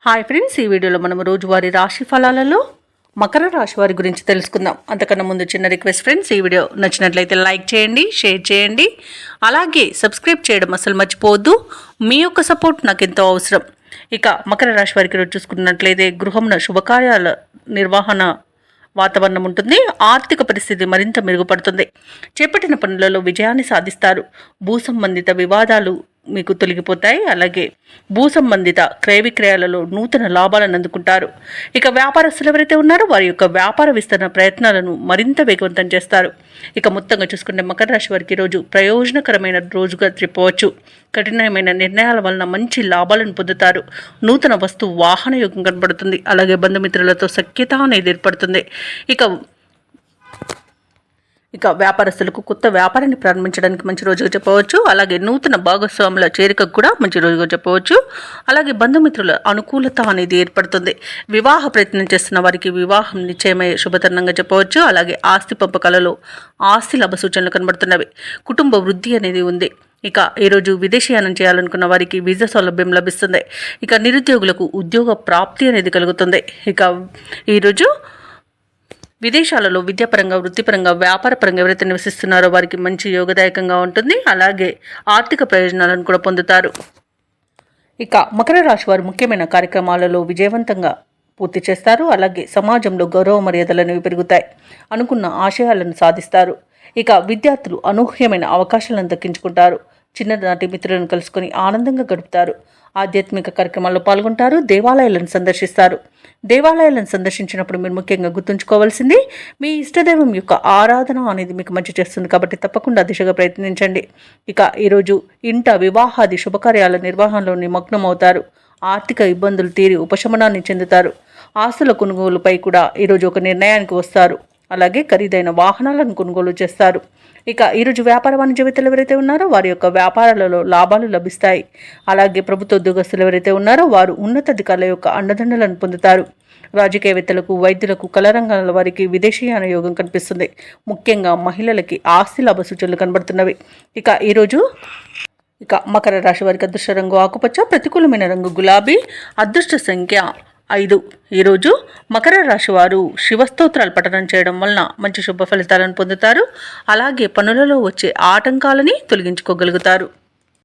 Hi friends, ఈ వీడియోలో మనం రోజువారీ రాశి ఫలాలలో మకర రాశి వారి గురించి తెలుసుకుందాం. అంతకన్నా ముందు చిన్న రిక్వెస్ట్ ఫ్రెండ్స్, ఈ వీడియో నచ్చినట్లయితే లైక్ చేయండి, షేర్ చేయండి, అలాగే సబ్స్క్రైబ్ చేయడం అసలు మర్చిపోవద్దు. మీ యొక్క సపోర్ట్ నాకు ఎంతో అవసరం. ఇక మకర రాశి వారికి రోజు చూసుకున్నట్లయితే గృహంలో శుభకార్యాల నిర్వహణ వాతావరణం ఉంటుంది. ఆర్థిక పరిస్థితి మరింత మెరుగుపడుతుంది. చేపట్టిన పనులలో విజయాన్ని సాధిస్తారు. భూ సంబంధిత వివాదాలు మీకు తొలగిపోతాయి. అలాగే భూ సంబంధిత క్రయ విక్రయాలలో నూతన లాభాలను అందుకుంటారు. ఇక వ్యాపారస్తులు ఎవరైతే ఉన్నారో వారి యొక్క వ్యాపార విస్తరణ ప్రయత్నాలను మరింత వేగవంతం చేస్తారు. ఇక మొత్తంగా చూసుకుంటే మకర రాశి వారికి రోజు ప్రయోజనకరమైన రోజుగా చెప్పవచ్చు. కఠినమైన నిర్ణయాల వలన మంచి లాభాలను పొందుతారు. నూతన వస్తు వాహన యోగం కనబడుతుంది. అలాగే బంధుమిత్రులతో సఖ్యత అనేది ఏర్పడుతుంది. ఇక వ్యాపారస్తులకు కొత్త వ్యాపారాన్ని ప్రారంభించడానికి మంచి రోజుగా చెప్పవచ్చు. అలాగే నూతన భాగస్వాముల చేరికకు కూడా మంచి రోజుగా చెప్పవచ్చు. అలాగే బంధుమిత్రుల అనుకూలత అనేది ఏర్పడుతుంది. వివాహ ప్రయత్నం చేస్తున్న వారికి వివాహం నిశ్చయమయ్యే శుభతరుణంగా చెప్పవచ్చు. అలాగే ఆస్తి పంపకాలలో ఆస్తి లాభ సూచనలు కనబడుతున్నవి. కుటుంబ వృద్ధి అనేది ఉంది. ఇక ఈరోజు విదేశీయానం చేయాలనుకున్న వారికి వీసా సౌలభ్యం లభిస్తుంది. ఇక నిరుద్యోగులకు ఉద్యోగ ప్రాప్తి అనేది కలుగుతుంది. ఇక ఈరోజు విదేశాలలో విద్యాపరంగా, వృత్తిపరంగా, వ్యాపారపరంగా ఎవరైతే నివసిస్తున్నారో వారికి మంచి యోగదాయకంగా ఉంటుంది. అలాగే ఆర్థిక ప్రయోజనాలను కూడా పొందుతారు. ఇక మకర రాశి వారు ముఖ్యమైన కార్యక్రమాలలో విజయవంతంగా పూర్తి చేస్తారు. అలాగే సమాజంలో గౌరవ మర్యాదలు అనేవి పెరుగుతాయి. అనుకున్న ఆశయాలను సాధిస్తారు. ఇక విద్యార్థులు అనూహ్యమైన అవకాశాలను దక్కించుకుంటారు. చిన్ననాటి మిత్రులను కలుసుకొని ఆనందంగా గడుపుతారు. ఆధ్యాత్మిక కార్యక్రమాల్లో పాల్గొంటారు. దేవాలయాలను సందర్శిస్తారు. దేవాలయాలను సందర్శించినప్పుడు మీరు ముఖ్యంగా గుర్తుంచుకోవాల్సింది మీ ఇష్టదైవం యొక్క ఆరాధన అనేది మీకు మంచి చేస్తుంది. కాబట్టి తప్పకుండా దిశగా ప్రయత్నించండి. ఇక ఈరోజు ఇంట వివాహాది శుభకార్యాల నిర్వహణలో నిమగ్నమవుతారు. ఆర్థిక ఇబ్బందులు తీరి ఉపశమనాన్ని చెందుతారు. ఆస్తుల కొనుగోలుపై కూడా ఈరోజు ఒక నిర్ణయానికి వస్తారు. అలాగే ఖరీదైన వాహనాలను కొనుగోలు చేస్తారు. ఇక ఈరోజు వ్యాపార వాణిజ్యవేత్తలు ఎవరైతే ఉన్నారో వారి యొక్క వ్యాపారాలలో లాభాలు లభిస్తాయి. అలాగే ప్రభుత్వ ఉద్యోగస్తులు ఎవరైతే ఉన్నారో వారు ఉన్నతాధికారుల యొక్క అండదండలను పొందుతారు. రాజకీయవేత్తలకు, వైద్యులకు, కళారంగాల వారికి విదేశీయాన యోగం కనిపిస్తుంది. ముఖ్యంగా మహిళలకి ఆస్తి లాభ సూచనలు కనబడుతున్నవి. ఇక మకర రాశి వారికి అదృష్ట రంగు ఆకుపచ్చ, ప్రతికూలమైన రంగు గులాబీ, అదృష్ట సంఖ్య 5. ఈరోజు మకర రాశి వారు శివస్తోత్రాలు పఠనం చేయడం వలన మంచి శుభ ఫలితాలను పొందుతారు. అలాగే పనులలో వచ్చే ఆటంకాలని తొలగించుకోగలుగుతారు.